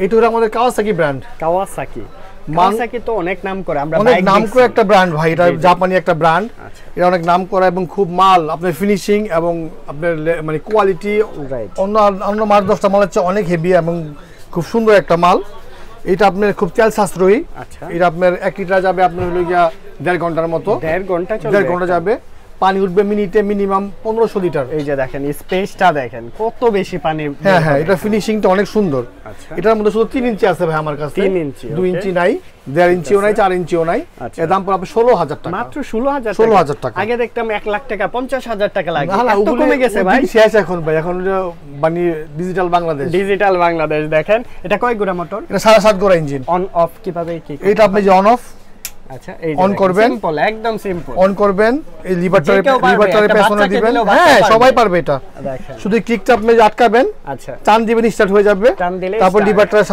এটা হলো আমাদের কাওয়াসাকি ব্র্যান্ড। কাওয়াসাকি তো অনেক নাম করে, আমরা অনেক নাম করে একটা ব্র্যান্ড ভাই, এটা জাপানি একটা ব্র্যান্ড। এটা অনেক নাম করা এবং খুব মাল আপনার ফিনিশিং এবং আপনার মানে কোয়ালিটি অন্য মাল 10টা মালের চেয়ে অনেক হেভি এবং খুব সুন্দর একটা মাল। এটা আপনার খুব তেল সাশ্রয়ী। এটা আপনার 1 লিটার যাবে আপনার হলো গিয়া 1.5 ঘন্টার মতো। 1.5 ঘন্টা যাবে। পানি উঠবে মিনিটে মিনিমাম 1500 লিটার। এই যে দেখেন স্পেসটা দেখেন কত বেশি পানি। হ্যাঁ, এটা ফিনিশিংটা অনেক সুন্দর। এটার মধ্যে শুধু 3 ইঞ্চি আছে ভাই আমার কাছে। 3 ইঞ্চি, 2 ইঞ্চি নাই, 1.5 ইঞ্চিও নাই, 4 ইঞ্চিও নাই। এর দাম পড়বে 16000 টাকা। মাত্র 16000 টাকা। আগে দেখতাম 1 লাখ টাকা 50000 টাকা লাগে। এত কমে গেছে ভাই। শেষ এখন ভাই, এখন মানে ডিজিটাল বাংলাদেশ। দেখেন এটা কয় গোড়া মোটর? এটা 7.5 গোড়া ইঞ্জিন। অন অফ কিভাবে কি? এটা আপনি যে অন অফ, আচ্ছা এই অন করবেন, সিম্পল, একদম সিম্পল। অন করবেন, এই লিভারটারে পেছনে দিবেন। হ্যাঁ, সবাই পারবে এটা। শুধু কিকটা আপনি আটকাবেন, আচ্ছা টান দিবেন, স্টার্ট হয়ে যাবে। টান দিলে তারপর লিভারটারে